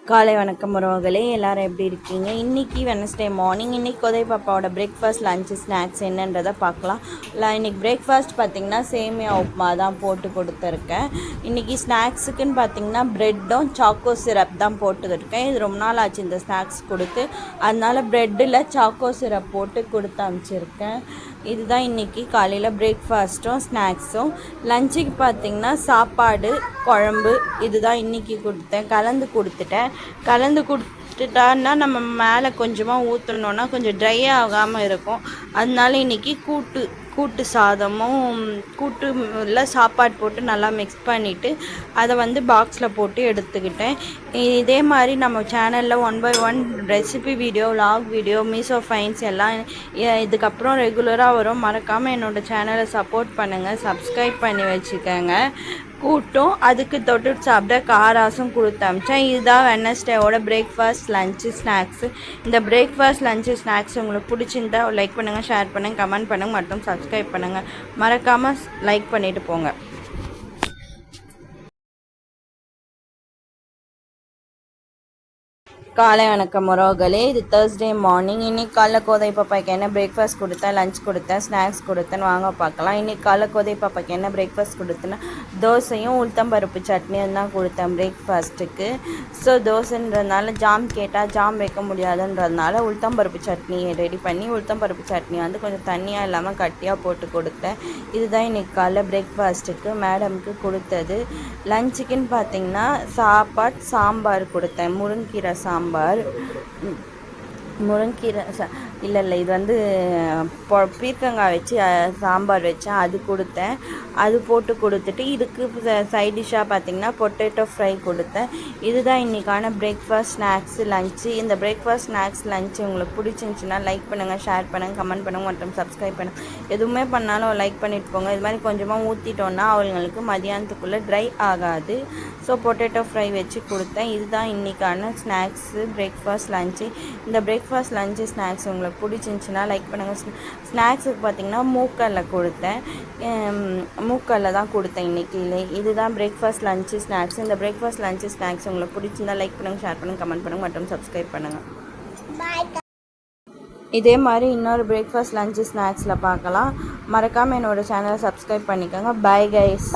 காலை வணக்கம் உறவுகளே, எல்லாரும் எப்படி இருக்கீங்க? இன்றைக்கி வெனஸ்டே மார்னிங். இன்றைக்கி உதய பாப்பாவோட பிரேக்ஃபாஸ்ட் லஞ்சு ஸ்நாக்ஸ் என்னன்றதை பார்க்கலாம். இன்றைக்கி பிரேக்ஃபாஸ்ட் பார்த்திங்கன்னா சேமியா உப்புமா தான் போட்டு கொடுத்துருக்கேன். இன்றைக்கி ஸ்நாக்ஸுக்குன்னு பார்த்திங்கன்னா ப்ரெட்டும் சாக்கோ சிரப் தான் போட்டுக்கிருக்கேன். இது ரொம்ப நாள் ஆச்சு இந்த ஸ்நாக்ஸ் கொடுத்து, அதனால் ப்ரெட்டில் சாக்கோ சிரப் போட்டு கொடுத்து அனுப்பிச்சிருக்கேன். இதுதான் இன்றைக்கி காலையில் பிரேக்ஃபாஸ்ட்டும் ஸ்நாக்ஸும். லஞ்சுக்கு பார்த்திங்கன்னா சாப்பாடு குழம்பு இதுதான் இன்றைக்கி கொடுத்தேன். கலந்து கொடுத்துட்டான்னா நம்ம மேலே கொஞ்சமாக ஊற்றணுன்னா கொஞ்சம் ட்ரை ஆகாமல் இருக்கும். அதனால இன்றைக்கி கூட்டு சாதமும் கூட்டுல சாப்பாடு போட்டு நல்லா மிக்ஸ் பண்ணிவிட்டு அதை பாக்ஸில் போட்டு எடுத்துக்கிட்டேன். இதே மாதிரி நம்ம சேனலில் 1 by 1 recipe video, vlog video, Meesho fines எல்லாம் இதுக்கப்புறம் ரெகுலராக வரும். மறக்காமல் என்னோடய சேனலை சப்போர்ட் பண்ணுங்கள், சப்ஸ்கிரைப் பண்ணி வச்சுக்கோங்க. கூட்டும் அதுக்கு தொட்டு சாப்பிட காராசும் கொடுத்து அமிச்சேன். இதுதான் வெனஸ்டேவோட பிரேக்ஃபாஸ்ட் லஞ்சு ஸ்நாக்ஸு. இந்த பிரேக்ஃபாஸ்ட் லஞ்சு ஸ்நாக்ஸ் உங்களுக்கு பிடிச்சிருந்தா லைக் பண்ணுங்கள், ஷேர் பண்ணுங்கள், கமெண்ட் பண்ணுங்கள் மற்றும் சப்ஸ்கிரைப் பண்ணுங்கள். மறக்காமல் லைக் பண்ணிவிட்டு போங்க. காலை வணக்கம் உறவுகளே, இது தேர்ஸ்டே மார்னிங். இன்றைக்கி காலைல கோதை பாப்பாய்க்கு என்ன பிரேக்ஃபாஸ்ட் கொடுத்தேன், லஞ்ச் கொடுத்தேன், ஸ்நாக்ஸ் கொடுத்தேன்னு வாங்க பார்க்கலாம். இன்றைக்கி காலைல கோதை பாப்பாய்க்கு என்ன பிரேக்ஃபாஸ்ட் கொடுத்தேன்னா தோசையும் உளுத்தம்பருப்பு சட்னியும் தான் கொடுத்தேன் பிரேக்ஃபாஸ்ட்டுக்கு. ஸோ தோசைன்றதுனால ஜாம் கேட்டால் ஜாம் வைக்க முடியாதுன்றதுனால உளுத்தம்பருப்பு சட்னி ரெடி பண்ணி உளுத்தம்பருப்பு சட்னி கொஞ்சம் தண்ணியாக இல்லாமல் கட்டியாக போட்டு கொடுத்தேன். இதுதான் இன்றைக்கி காலைல பிரேக்ஃபாஸ்ட்டுக்கு மேடமுக்கு கொடுத்தது. லஞ்சுக்குன்னு பார்த்திங்கன்னா சாம்பார் கொடுத்தேன், முருங்கீரை சாம்பார். முருங்கீரை இல்லை இது பீர்க்கங்காய் வச்சு சாம்பார் வச்சேன், அது கொடுத்தேன். அது போட்டு கொடுத்துட்டு இதுக்கு சைட் டிஷ்ஷாக பார்த்திங்கன்னா பொட்டேட்டோ ஃப்ரை கொடுத்தேன். இதுதான் இன்றைக்கான பிரேக்ஃபாஸ்ட் ஸ்நாக்ஸு லஞ்சு. இந்த பிரேக்ஃபாஸ்ட் ஸ்நாக்ஸ் லஞ்சு உங்களுக்கு பிடிச்சிருந்துச்சின்னா லைக் பண்ணுங்கள், ஷேர் பண்ணுங்கள், கமெண்ட் பண்ணுங்கள் மற்றும் சப்ஸ்கிரைப் பண்ணுங்கள். எதுவுமே பண்ணாலும் லைக் பண்ணிட்டு போங்க. இது மாதிரி கொஞ்சமாக ஊற்றிட்டோன்னா அவங்களுக்கு மதியானத்துக்குள்ளே ட்ரை ஆகாது. ஸோ பொட்டேட்டோ ஃப்ரை வச்சு கொடுத்தேன். இதுதான் இன்றைக்கான ஸ்நாக்ஸு பிரேக்ஃபாஸ்ட் லஞ்சு. இந்த பிரேக்ஃபாஸ்ட் லஞ்சு ஸ்நாக்ஸ் உங்களுக்கு பிடிச்சிருந்துச்சின்னா லைக் பண்ணுங்கள். ஸ்நாக்ஸுக்கு பார்த்திங்கன்னா மூக்கல்ல கொடுத்தேன், மூக்கல்ல தான் கொடுத்தேன் இன்றைக்கி. இதுதான் பிரேக்ஃபாஸ்ட் லஞ்சு ஸ்நாக்ஸ். இந்த பிரேக்ஃபாஸ்ட் லஞ்சு ஸ்நாக்ஸ் உங்களுக்கு பிடிச்சிருந்தா லைக் பண்ணுங்கள், ஷேர் பண்ணுங்கள், கமெண்ட் பண்ணுங்கள் மற்றும் சப்ஸ்கிரைப் பண்ணுங்கள். இதே மாதிரி இன்னொரு பிரேக்ஃபாஸ்ட் லஞ்சு ஸ்நாக்ஸில் பார்க்கலாம். மறக்காமல் என்னோடய சேனலை சப்ஸ்கிரைப் பண்ணிக்கோங்க. Bye guys.